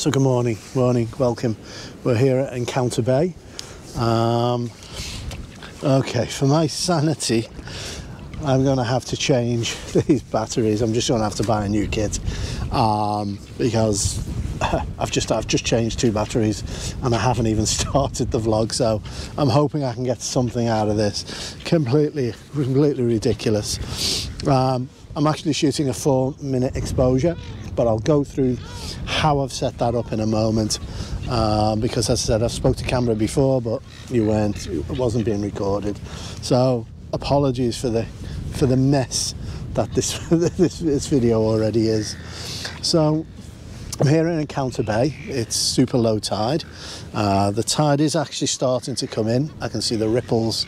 So good morning, welcome. We're here at Encounter Bay. Okay, for my sanity, I'm going to have to change these batteries. I'm just going to have to buy a new kit because I've just changed 2 batteries and I haven't even started the vlog. So I'm hoping I can get something out of this. Completely ridiculous. I'm actually shooting a 4-minute exposure, but I'll go through how I've set that up in a moment. Because as I said, I've spoke to camera before, but it wasn't being recorded. So apologies for the mess that this video already is. So I'm here in Encounter Bay. It's super low tide. The tide is actually starting to come in. I can see the ripples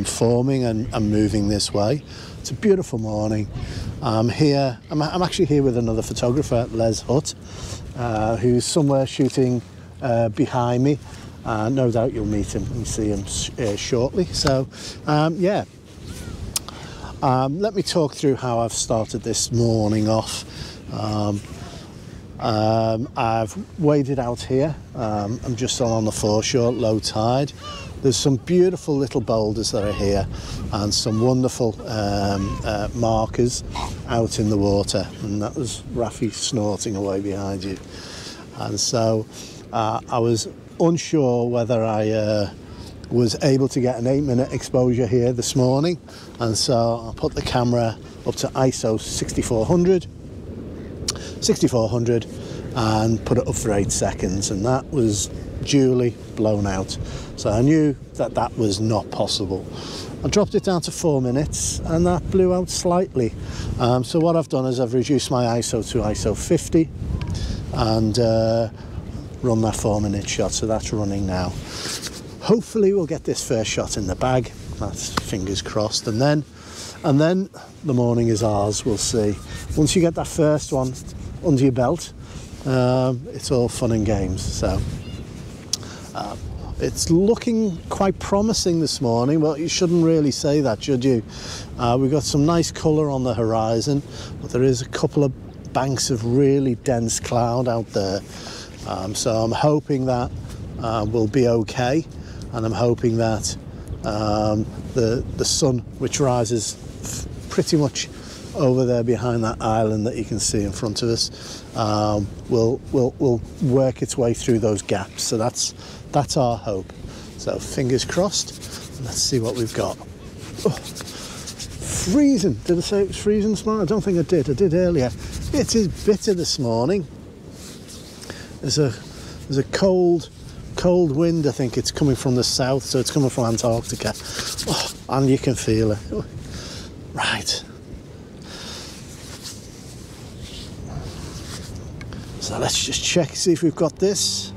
forming and moving this way. It's a beautiful morning. I'm actually here with another photographer, Les Hutt, who's somewhere shooting behind me. No doubt you'll meet him and see him shortly. So yeah, let me talk through how I've started this morning off. I've waded out here. I'm just on the foreshore, low tide. There's some beautiful little boulders that are here and some wonderful markers out in the water, and that was Rafi snorting away behind you. And so I was unsure whether I was able to get an 8-minute exposure here this morning, and so I put the camera up to ISO 6400 and put it up for 8 seconds, and that was duly blown out. So I knew that was not possible. I dropped it down to 4 minutes and that blew out slightly. So what I've done is I've reduced my ISO to ISO 50 and run that 4-minute shot. So that's running now. Hopefully we'll get this first shot in the bag. That's fingers crossed. And then the morning is ours. We'll see. Once you get that first one under your belt, it's all fun and games. So it's looking quite promising this morning. Well, you shouldn't really say that, should you? We've got some nice colour on the horizon, but there is a couple of banks of really dense cloud out there. So I'm hoping that will be okay, and I'm hoping that the sun, which rises pretty much over there behind that island that you can see in front of us, will work its way through those gaps. So that's our hope. So fingers crossed. Let's see what we've got. Oh, freezing. Did I say it was freezing this morning? I don't think I did. I did earlier. It is bitter this morning. There's a cold wind. I think it's coming from the south, so it's coming from Antarctica. Oh, and you can feel it. Oh, right. So let's just check, see if we've got this.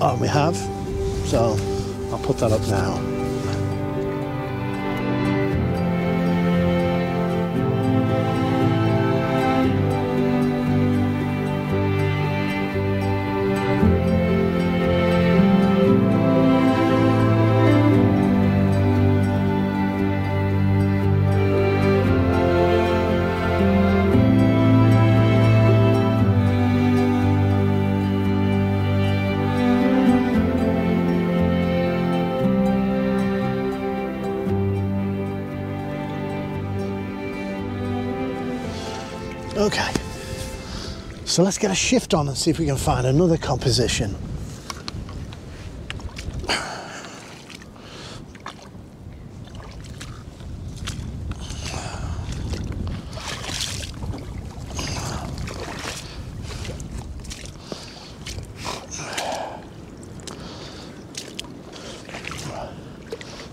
Oh, we have. So I'll put that up now. Okay, so let's get a shift on and see if we can find another composition.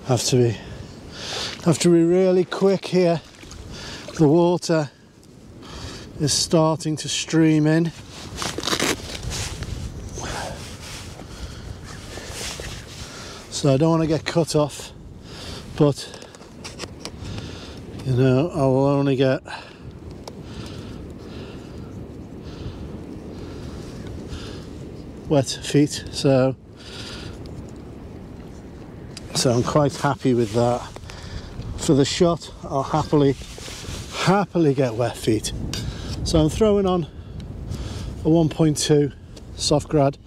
Have to be really quick here. The water is starting to stream in. So I don't want to get cut off, but you know, I will only get wet feet, so I'm quite happy with that. For the shot, I'll happily get wet feet. So I'm throwing on 1.2 soft grad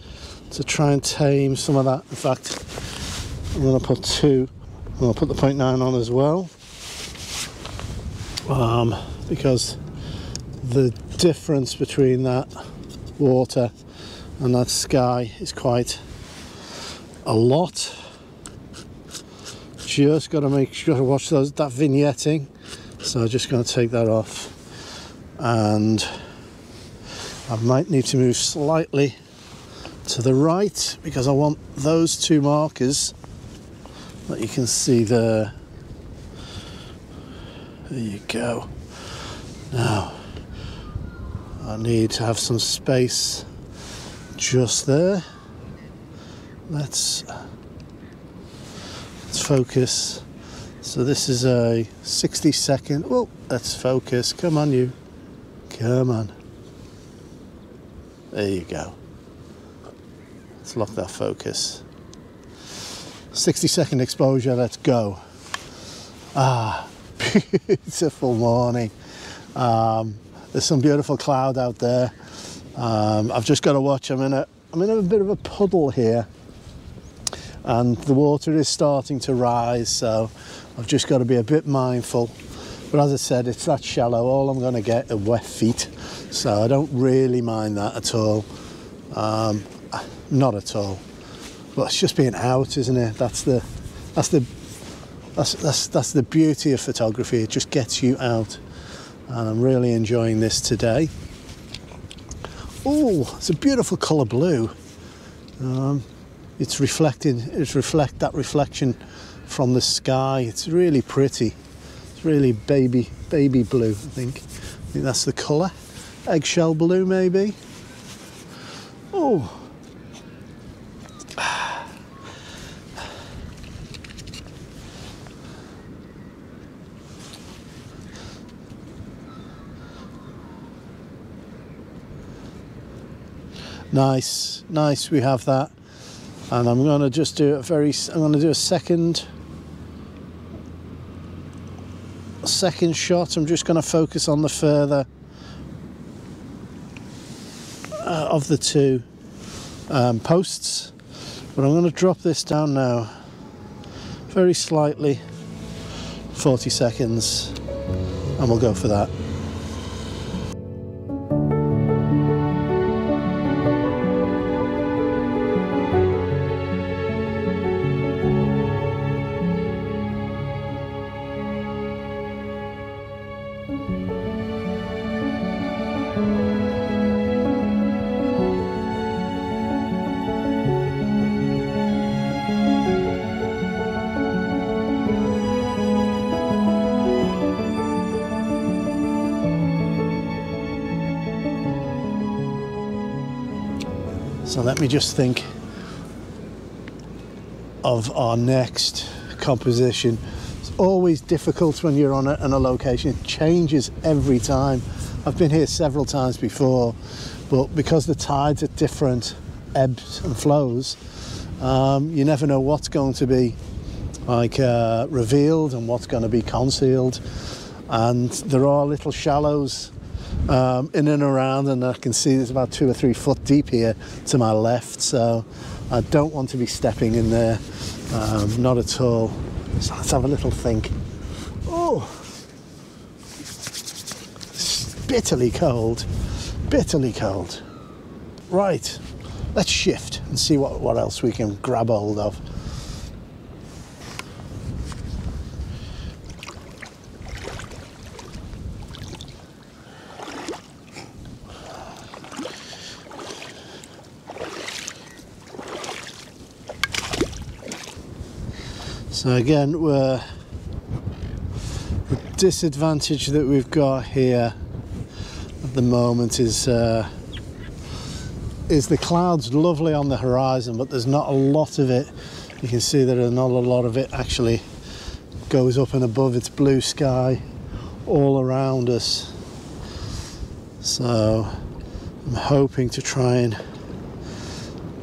to try and tame some of that. In fact, I'm going to put 2. I'm going to put the 0.9 on as well, because the difference between that water and that sky is quite a lot. Just got to make sure to watch that vignetting, so I'm just going to take that off, and I might need to move slightly to the right because I want those 2 markers that you can see there. There you go. Now I need to have some space just there. Let's focus. So this is a 60-second. Well, let's focus. Come on, you. Come on. There you go. Let's lock that focus. 60-second exposure. Let's go. Ah, beautiful morning. There's some beautiful cloud out there. I've just got to watch. I'm in a bit of a puddle here, and the water is starting to rise, so I've just got to be a bit mindful. But as I said, it's that shallow. All I'm going to get are wet feet, so I don't really mind that at all. Not at all. But it's just being out, isn't it? That's the beauty of photography. It just gets you out, and I'm really enjoying this today. Oh, it's a beautiful colour blue. It's that reflection from the sky. It's really pretty. It's really baby blue, I think that's the colour. Eggshell blue, maybe. Oh. Nice, we have that. And I'm going to just do I'm going to do a second shot. I'm just going to focus on the further of the 2 posts. But I'm going to drop this down now, very slightly, 40 seconds, and we'll go for that. So let me just think of our next composition. It's always difficult when you're on a location. It changes every time. I've been here several times before, but because the tides are different, ebbs and flows, you never know what's going to be revealed and what's going to be concealed. And there are little shallows in and around, and I can see there's about 2 or 3 foot deep here to my left, so I don't want to be stepping in there, not at all. So let's have a little think. Oh, it's bitterly cold. Right, let's shift and see what else we can grab hold of. So again, the disadvantage that we've got here at the moment is the clouds lovely on the horizon, but there's not a lot of it. You can see that not a lot of it actually goes up and above. It's blue sky all around us. So I'm hoping to try and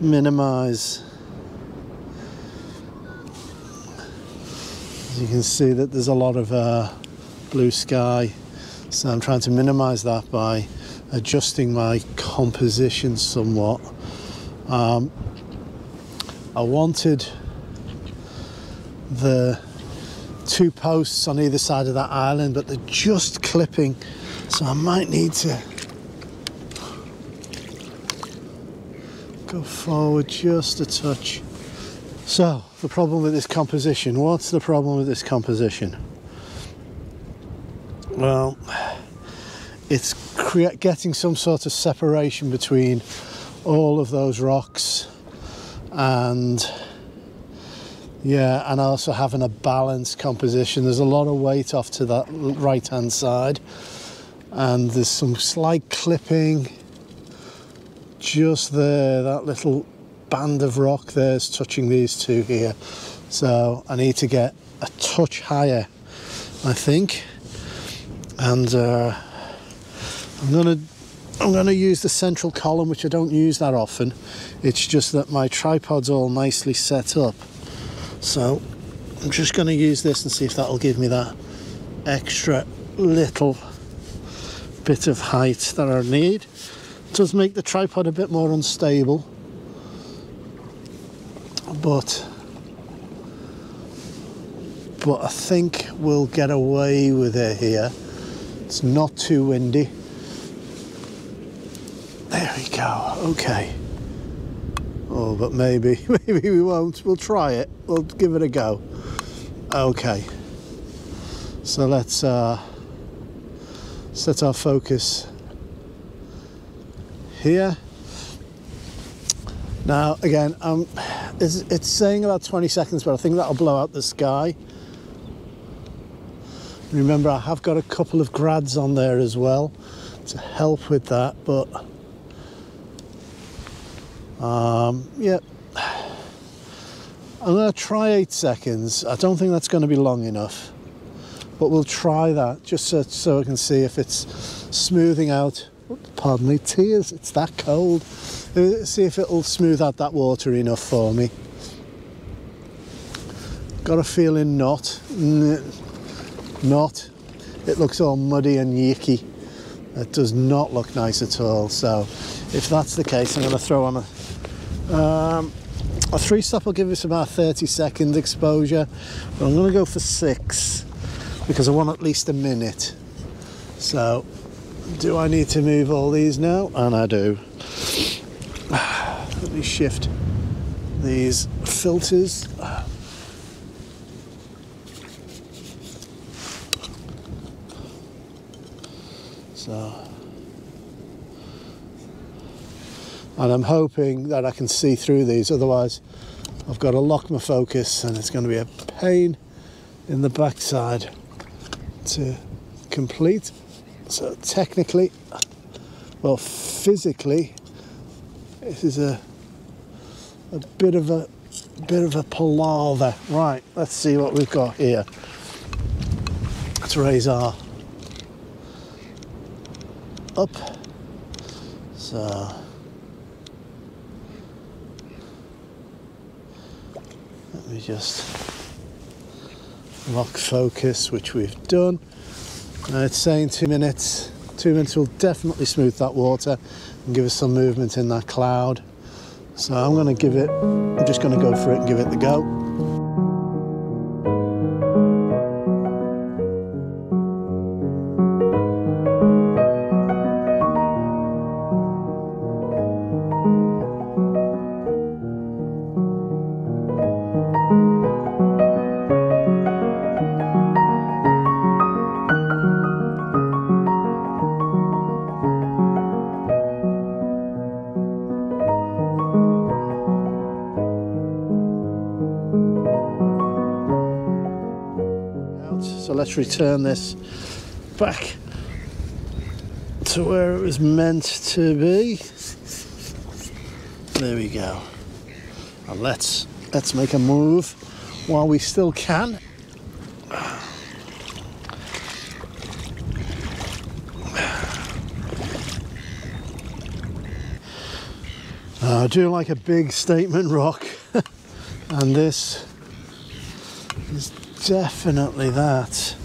minimize. You can see that there's a lot of blue sky, so I'm trying to minimize that by adjusting my composition somewhat. I wanted the 2 posts on either side of that island, but they're just clipping, so I might need to go forward just a touch. So the problem with this composition, what's the problem with this composition? Well, it's getting some sort of separation between all of those rocks, and yeah, and also having a balanced composition. There's a lot of weight off to that right hand side, and there's some slight clipping just there. That little band of rock there's touching these two here, so I need to get a touch higher, I think. And I'm gonna use the central column, which I don't use that often. It's just that my tripod's all nicely set up, so I'm just gonna use this and see if that'll give me that extra little bit of height that I need. It does make the tripod a bit more unstable, but I think we'll get away with it here. It's not too windy. There we go, okay. Oh, but maybe we won't. We'll try it. We'll give it a go. Okay. So let's set our focus here. Now, again, it's saying about 20 seconds, but I think that'll blow out the sky. Remember, I have got a couple of grads on there as well to help with that, but yeah, I'm going to try 8 seconds. I don't think that's going to be long enough, but we'll try that just so I can see if it's smoothing out. Pardon me, tears, it's that cold. See if it'll smooth out that water enough for me. Got a feeling not. It looks all muddy and yicky. It does not look nice at all. So if that's the case, I'm going to throw on a 3-stop will give us about 30-second exposure, but I'm going to go for 6 because I want at least a minute. So do I need to move all these now? And I do. Let me shift these filters. So, and I'm hoping that I can see through these, otherwise I've got to lock my focus and it's going to be a pain in the backside to complete. So technically, well, physically, this is a bit of a palaver. Right, let's see what we've got here. Let's raise our up. So let me just lock focus, which we've done. It's saying 2 minutes. 2 minutes will definitely smooth that water and give us some movement in that cloud. So I'm just going to go for it and give it the go. So let's return this back to where it was meant to be. There we go. And let's make a move while we still can. I do like a big statement rock, and this is definitely that.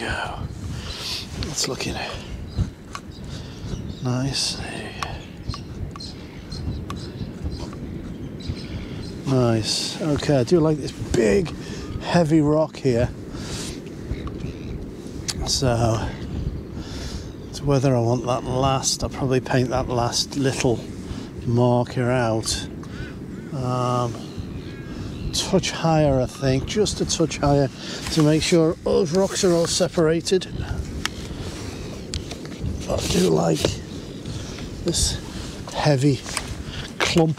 go. It's looking nice. Nice. Okay, I do like this big, heavy rock here. So, it's whether I want that last. I'll probably paint that last little marker out. Touch higher, I think, just a touch higher to make sure those rocks are all separated. But I do like this heavy clump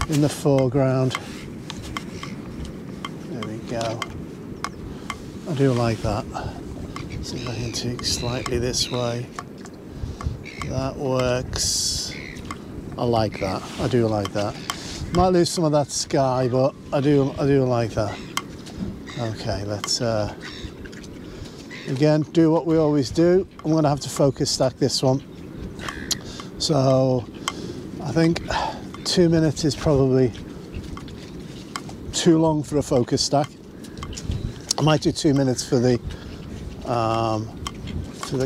in the foreground. There we go. I do like that. See if I can take slightly this way. That works. I like that. I do like that. Might lose some of that sky, but I do like that. Okay, let's again do what we always do. I'm going to have to focus stack this one. So I think 2 minutes is probably too long for a focus stack. I might do 2 minutes for the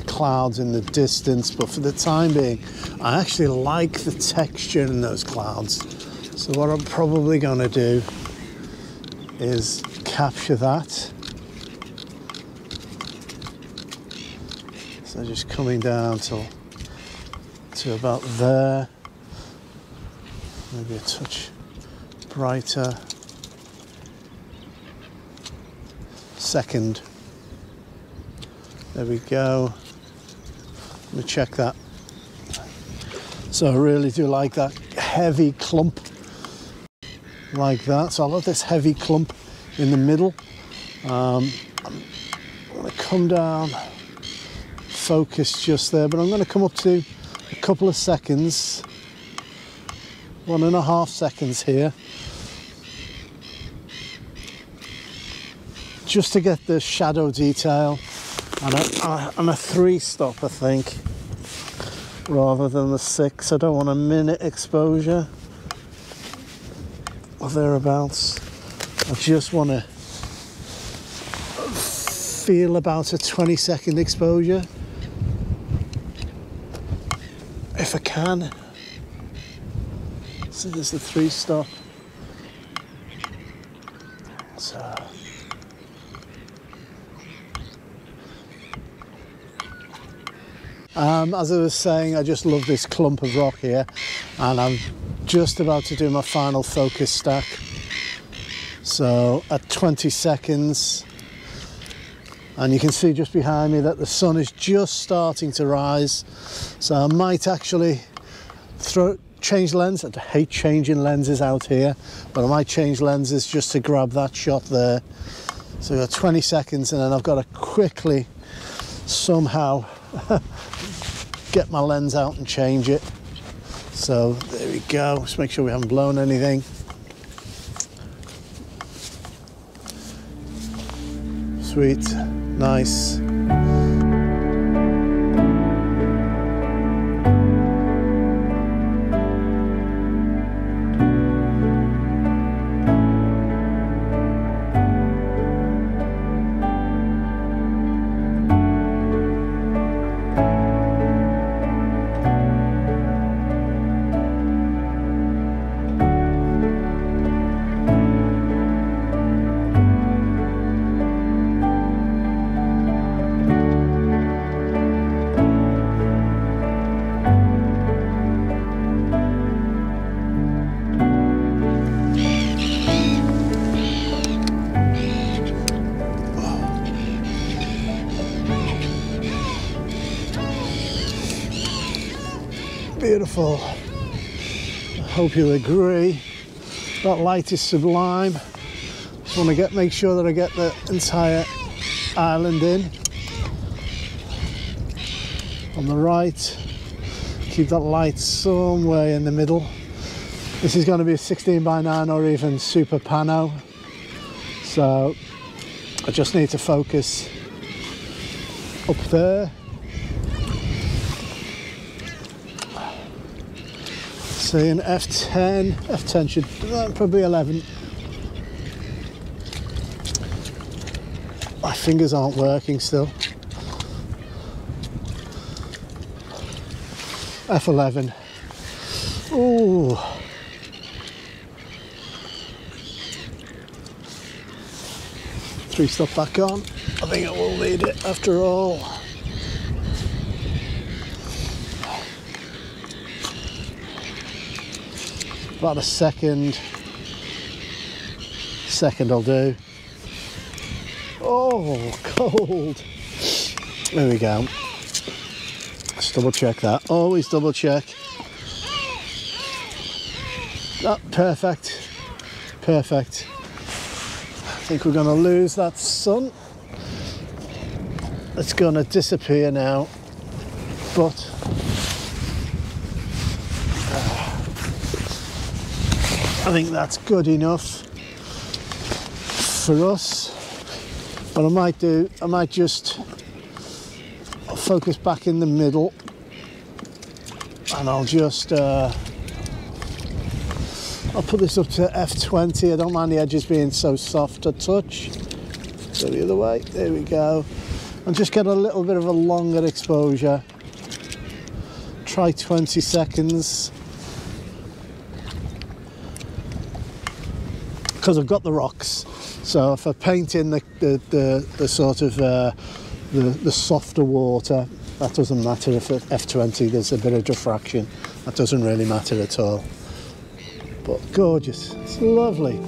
clouds in the distance, but for the time being, I actually like the texture in those clouds. So what I'm probably going to do is capture that. So just coming down to about there. Maybe a touch brighter. Second. There we go. Let me check that. So I really do like that heavy clump. Like that. So I love this heavy clump in the middle. I'm going to come down, focus just there, but I'm going to come up to a couple of seconds, 1.5 seconds here, just to get the shadow detail, and a 3-stop, I think, rather than the 6. I don't want a minute exposure or thereabouts. I just want to feel about a 20-second exposure if I can. So there's the 3-stop. So as I was saying, I just love this clump of rock here, and I'm just about to do my final focus stack. So at 20 seconds, and you can see just behind me that the sun is just starting to rise. So I might actually change lens. I hate changing lenses out here, but I might change lenses just to grab that shot there. So we've got 20 seconds, and then I've got to quickly somehow get my lens out and change it. So there we go. Just make sure we haven't blown anything. Sweet, nice. Beautiful. I hope you agree. That light is sublime. Just want to make sure that I get the entire island in. On the right, keep that light somewhere in the middle. This is going to be a 16:9 or even super pano. So I just need to focus up there. See an F10 should probably 11. My fingers aren't working still. F11. Ooh. Three-stop back on. I think it will need it after all. About a second. Second will do. Oh, cold. There we go. Let's double check that. Always double check. Oh, perfect. Perfect. I think we're going to lose that sun. It's going to disappear now. But I think that's good enough for us. What I might do, I might just focus back in the middle, and I'll just I'll put this up to F20. I don't mind the edges being so soft to touch. So the other way, there we go. And just get a little bit of a longer exposure. Try 20 seconds. Because I've got the rocks. So if I paint in the sort of the softer water, that doesn't matter. If at F20 there's a bit of diffraction, that doesn't really matter at all. But gorgeous, it's lovely.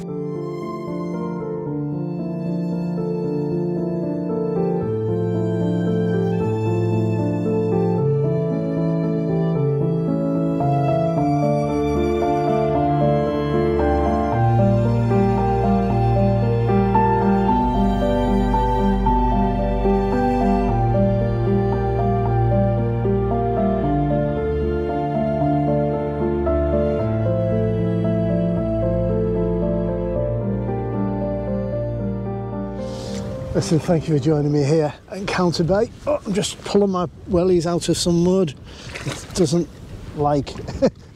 Listen, thank you for joining me here at Encounter Bay. Oh, I'm just pulling my wellies out of some mud. It doesn't like,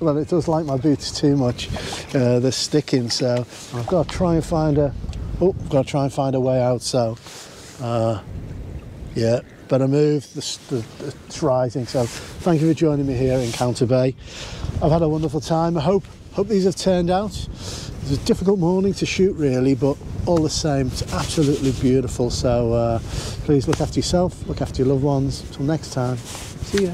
well, it does like my boots too much. They're sticking, so I've got to try and find a, a way out. So, yeah, better move. It's rising. So, thank you for joining me here at Encounter Bay. I've had a wonderful time. I hope these have turned out. It was a difficult morning to shoot, really, but all the same, it's absolutely beautiful. So please look after yourself, look after your loved ones. Until next time, see ya.